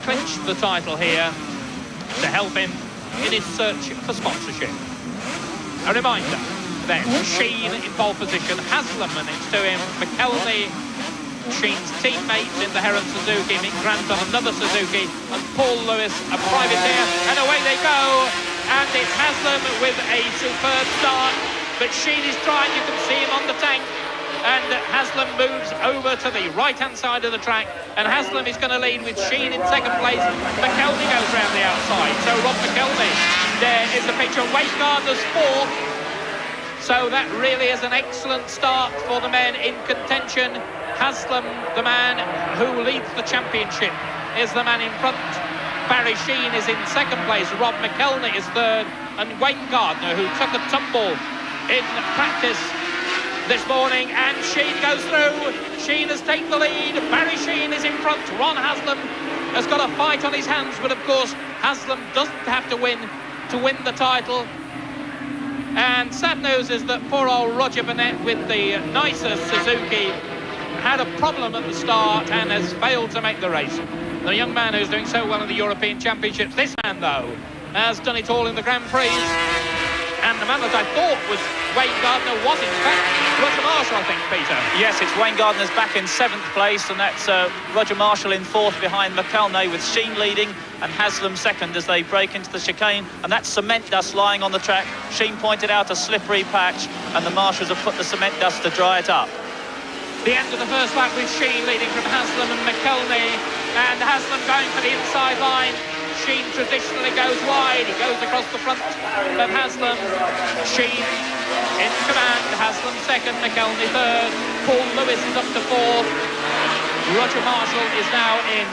Clinched the title here to help him in his search for sponsorship. A reminder then, Sheen in pole position, Haslam next to him, McElney, Sheen's teammates in the Heron Suzuki, Mick Grant on another Suzuki, and Paul Lewis, a privateer, and away they go. And it's Haslam with a superb start, but Sheen is trying, you can see him on the tank, and Haslam moves over to the right-hand side of the track, and Haslam is going to lead with Sheen in second place. McElney goes round the outside, so Rob McElney, there is the picture, Wade Gardner's fourth. So that really is an excellent start for the men in contention. Haslam, the man who leads the championship, is the man in front. Barry Sheen is in second place. Rob McElney is third. And Wayne Gardner, who took a tumble in practice this morning, and Sheen goes through. Sheen has taken the lead. Barry Sheen is in front. Ron Haslam has got a fight on his hands, but of course Haslam doesn't have to win the title. And sad news is that poor old Roger Burnett with the nicer Suzuki had a problem at the start and has failed to make the race. The young man who's doing so well in the European Championships. This man, though, has done it all in the Grand Prix. And the man that I thought was Wayne Gardner was, in fact, Roger Marshall, I think, Peter. Yes, it's Wayne Gardner's back in 7th place, and that's Roger Marshall in 4th behind McElney, with Sheen leading and Haslam second as they break into the chicane. And that's cement dust lying on the track. Sheen pointed out a slippery patch, and the marshals have put the cement dust to dry it up. The end of the first lap with Sheen leading from Haslam and McElney, and Haslam going for the inside line. Sheen traditionally goes wide, he goes across the front of Haslam. Sheen in command, Haslam second, McElney third, Paul Lewis is up to fourth. Roger Marshall is now in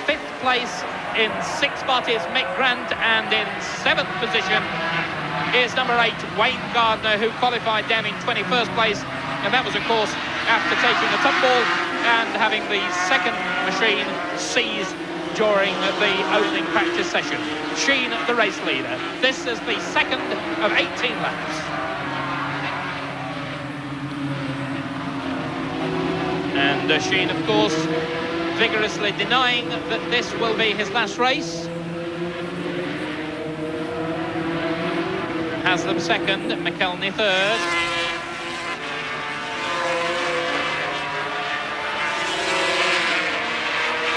5th place. In 6th spot is Mick Grant, and in 7th position is number 8, Wayne Gardner, who qualified down in 21st place, and that was, of course, after taking a tumble and having the second machine seized during the opening practice session. Sheen, the race leader. This is the second of 18 laps. And Sheen, of course, vigorously denying that this will be his last race. Haslam second, McElney third.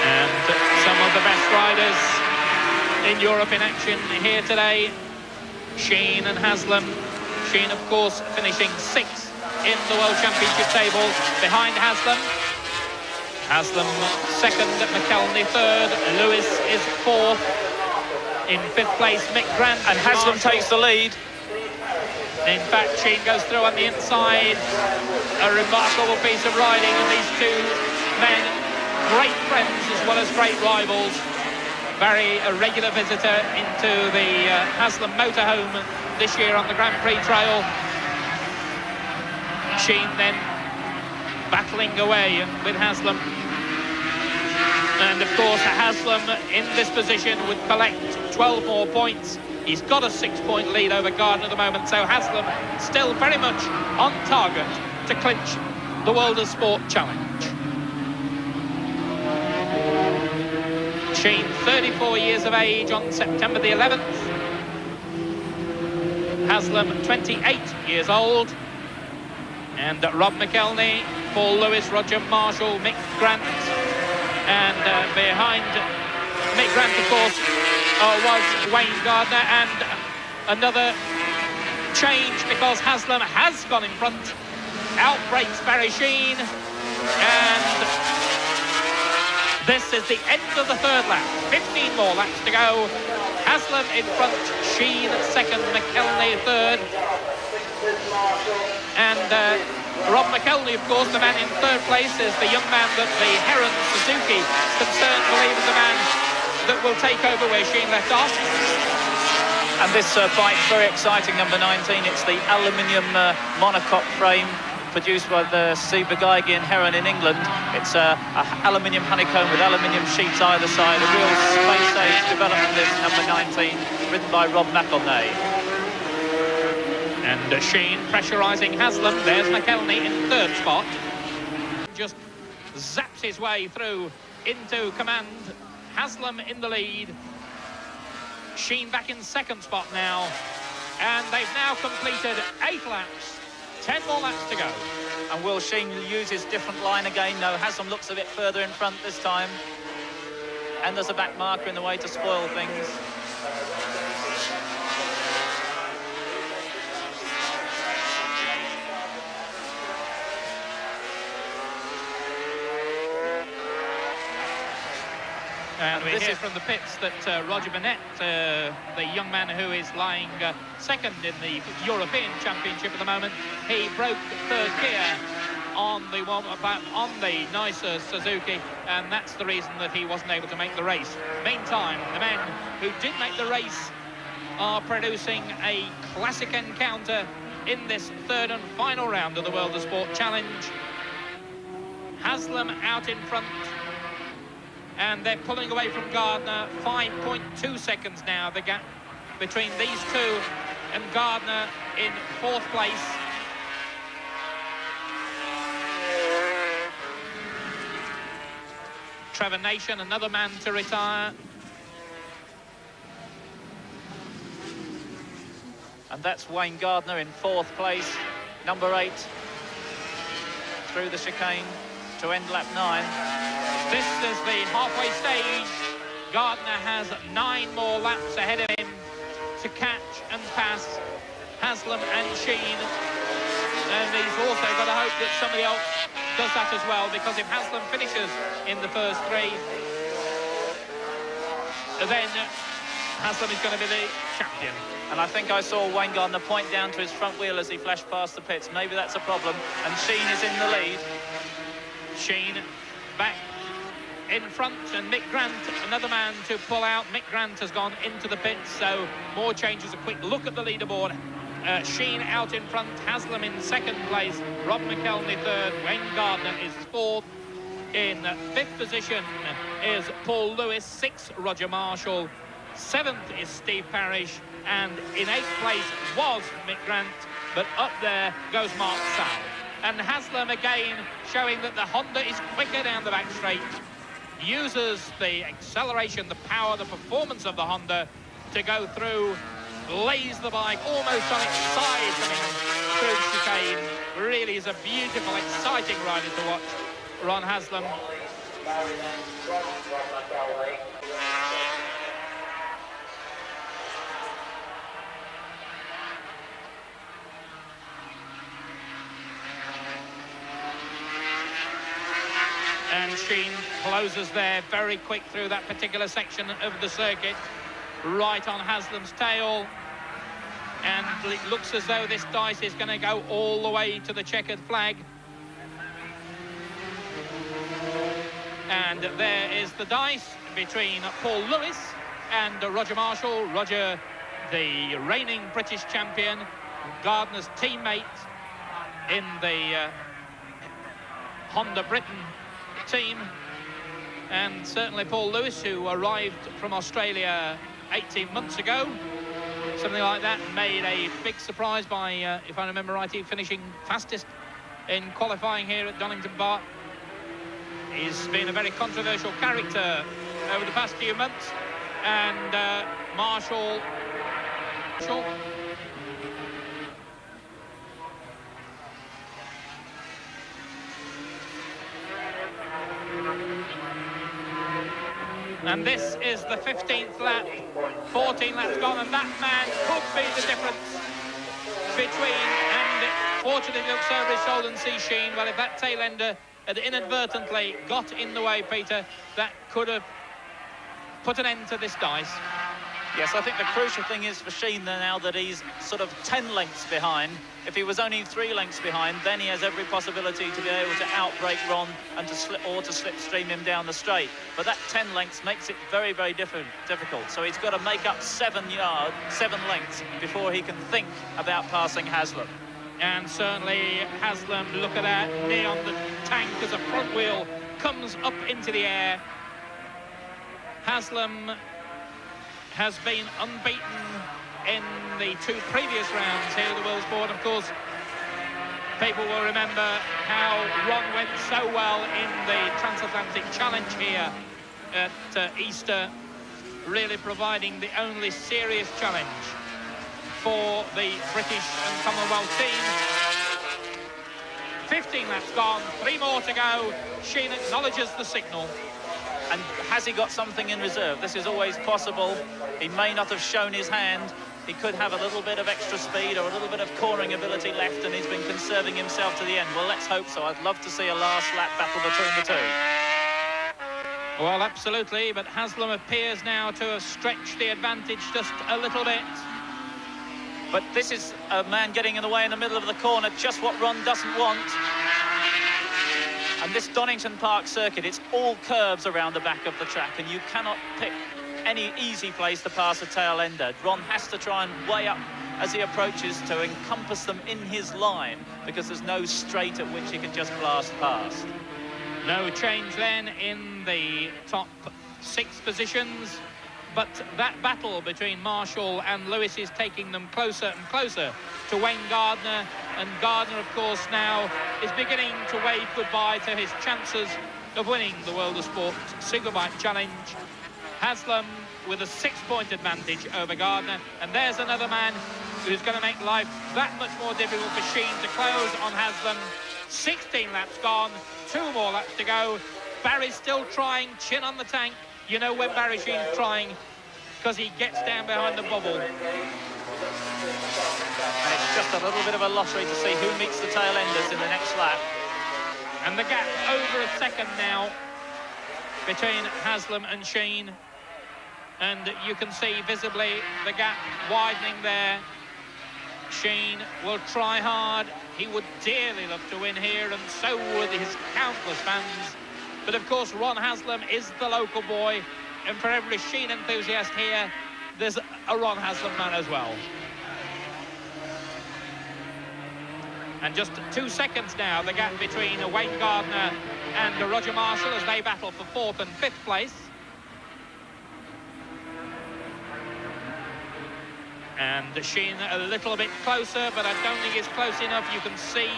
And some of the best riders in Europe in action here today. Sheen and Haslam. Sheen, of course, finishing 6th in the World Championship table behind Haslam. Haslam second, McElney third, Lewis is 4th. In 5th place, Mick Grant. And Haslam takes the lead. In fact, Sheen goes through on the inside. A remarkable piece of riding, and these two men, great friends as well as great rivals. Barry, a regular visitor into the Haslam motorhome this year on the Grand Prix Trail. Sheen then battling away with Haslam. And of course, Haslam in this position would collect 12 more points. He's got a 6-point lead over Gardner at the moment, so Haslam still very much on target to clinch the World of Sport Challenge. Sheen, 34 years of age on September the 11th. Haslam, 28 years old. And Rob McElney, Paul Lewis, Roger Marshall, Mick Grant. And behind Mick Grant, of course, was Wayne Gardner. And another change, because Haslam has gone in front. Out breaks Barry Sheen. And this is the end of the third lap. 15 more laps to go. Haslam in front, Sheen second, McElney third. And Rob McElney, of course, the man in third place, is the young man that the Heron Suzuki concerned believe is the man that will take over where Sheen left off. And this bike, very exciting, number 19. It's the aluminium monocoque frame produced by the Superbike Heron in England. It's a aluminium honeycomb with aluminium sheets either side. A real space-age development, this number 19, ridden by Rob McElney. And Sheen pressurising Haslam. There's McElney in third spot. just zaps his way through into command. Haslam in the lead. Sheen back in second spot now. And they've now completed 8 laps. 10 more laps to go. And will Sheen use his different line again? No, Haslam looks a bit further in front this time. And there's a back marker in the way to spoil things. And we hear from the pits that Roger Burnett, the young man who is lying second in the European Championship at the moment, he broke third gear on the warm-up lap on the nicer Suzuki, and that's the reason that he wasn't able to make the race. Meantime, the men who did make the race are producing a classic encounter in this third and final round of the World of Sport Challenge. Haslam out in front, and they're pulling away from Gardner. 5.2 seconds now, the gap between these two, and Gardner in 4th place. Trevor Nation, another man to retire. And that's Wayne Gardner in 4th place, number 8, through the chicane to end lap 9. This is the halfway stage. Gardner has 9 more laps ahead of him to catch and pass Haslam and Sheen. And he's also got to hope that somebody else does that as well, because if Haslam finishes in the first 3, then Haslam is going to be the champion. And I think I saw Wayne Gardner point down to his front wheel as he flashed past the pits. Maybe that's a problem. And Sheen is in the lead. Sheen back in front, and Mick Grant, another man to pull out. Mick Grant has gone into the pits, so more changes. A quick look at the leaderboard. Sheen out in front, Haslam in 2nd place, Rob McElhenney 3rd, Wayne Gardner is 4th. In 5th position is Paul Lewis, 6th Roger Marshall, 7th is Steve Parrish, and in 8th place was Mick Grant, but up there goes Mark Sal. And Haslam again showing that the Honda is quicker down the back straight, uses the acceleration, the power, the performance of the Honda to go through, blaze the bike almost on its side coming through the chicane. Really is a beautiful, exciting rider to watch, Ron Haslam. And Sheen closes there, very quick through that particular section of the circuit, right on Haslam's tail. And it looks as though this dice is going to go all the way to the checkered flag. And there is the dice between Paul Lewis and Roger Marshall. Roger, the reigning British champion, Gardner's teammate in the Honda Britain team, and certainly Paul Lewis, who arrived from Australia 18 months ago, something like that, made a big surprise by, if I remember rightly, finishing fastest in qualifying here at Donington Park. He's been a very controversial character over the past few months, and Marshall. And this is the 15th lap, 14 laps gone, and that man could be the difference between, and fortunately looks over his shoulder and sees Sheen. Well, if that tail ender had inadvertently got in the way, Peter, that could have put an end to this dice. Yes, I think the crucial thing is for Sheen now that he's sort of 10 lengths behind. If he was only 3 lengths behind, then he has every possibility to be able to outbrake Ron and to slipstream him down the straight. But that 10 lengths makes it very, very difficult. So he's got to make up 7 lengths before he can think about passing Haslam. And certainly Haslam, look at that, knee on the tank as a front wheel comes up into the air. Haslam has been unbeaten in the 2 previous rounds here at the World Sport. Of course, People will remember how Ron went so well in the Transatlantic Challenge here at Easter, really providing the only serious challenge for the British and Commonwealth team. 15 laps gone, 3 more to go. Sheen acknowledges the signal. And has he got something in reserve? This is always possible. He may not have shown his hand. He could have a little bit of extra speed or a little bit of cornering ability left, and he's been conserving himself to the end. Well, let's hope so. I'd love to see a last lap battle between the two. Well, absolutely, but Haslam appears now to have stretched the advantage just a little bit. But this is a man getting in the way in the middle of the corner, just what Ron doesn't want. And this Donington Park circuit, it's all curves around the back of the track, and you cannot pick any easy place to pass a tail ender. Ron has to try and weigh up as he approaches to encompass them in his line, because there's no straight at which he can just blast past. No change then in the top 6 positions, but that battle between Marshall and Lewis is taking them closer and closer to Wayne Gardner, and Gardner, of course, now is beginning to wave goodbye to his chances of winning the World of Sport Superbike Challenge. Haslam with a 6-point advantage over Gardner, and there's another man who's going to make life that much more difficult for Sheen to close on Haslam. 16 laps gone, 2 more laps to go. Barry's still trying, chin on the tank. You know when Barry Sheen's trying, because he gets down behind the bubble. And it's just a little bit of a lottery to see who meets the tail enders in the next lap. And the gap over a second now between Haslam and Sheen. And you can see visibly the gap widening there. Sheen will try hard. He would dearly love to win here, and so would his countless fans. But of course, Ron Haslam is the local boy, and for every Sheen enthusiast here, there's a Ron Haslam man as well. And just 2 seconds now, the gap between Wayne Gardner and Roger Marshall as they battle for 4th and 5th place. And Sheen a little bit closer, but I don't think it's close enough. You can see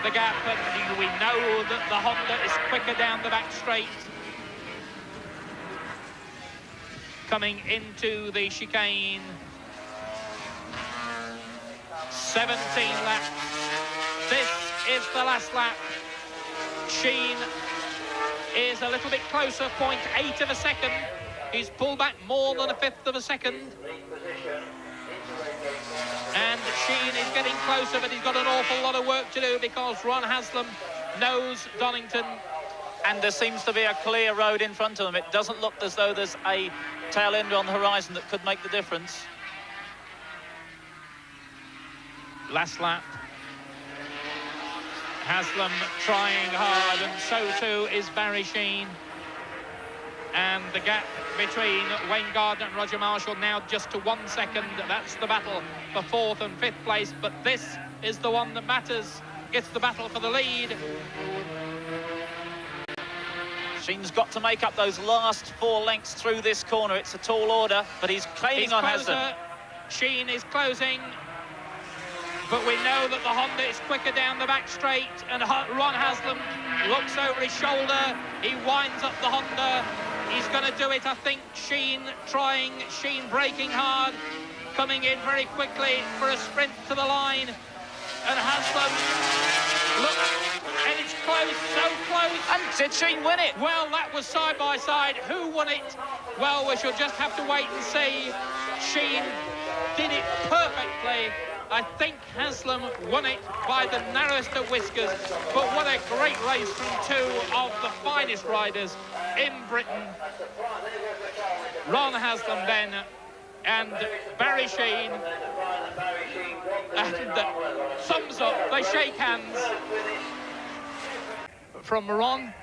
the gap, and we know that the Honda is quicker down the back straight. Coming into the chicane. 17 laps. This is the last lap. Sheen is a little bit closer, 0.8 of a second. He's pulled back more than 1/5 of a second. And Sheen is getting closer, but he's got an awful lot of work to do, because Ron Haslam knows Donington. And there seems to be a clear road in front of them. It doesn't look as though there's a tail ender on the horizon that could make the difference. Last lap. Haslam trying hard, and so too is Barry Sheen. And the gap between Wayne Gardner and Roger Marshall now just to 1 second. That's the battle for 4th and 5th place, but this is the one that matters. It's the battle for the lead. Sheen's got to make up those last 4 lengths through this corner. It's a tall order, but he's claiming on Haslam. Sheen is closing, but we know that the Honda is quicker down the back straight, and Ron Haslam looks over his shoulder. He winds up the Honda. He's going to do it, I think. Sheen trying, Sheen braking hard, coming in very quickly for a sprint to the line. And Haslam, look, and it's close, so close. And did Sheen win it? Well, that was side by side. Who won it? Well, we shall just have to wait and see. Sheen did it perfectly. I think Haslam won it by the narrowest of whiskers, but what a great race from 2 of the finest riders in Britain. Ron Haslam then, and Barry Sheen, and thumbs up, they shake hands. From Ron,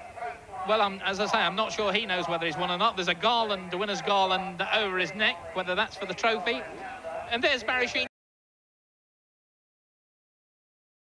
well, as I say, I'm not sure he knows whether he's won or not. There's a garland, the winner's garland over his neck, whether that's for the trophy. And there's Barry Sheen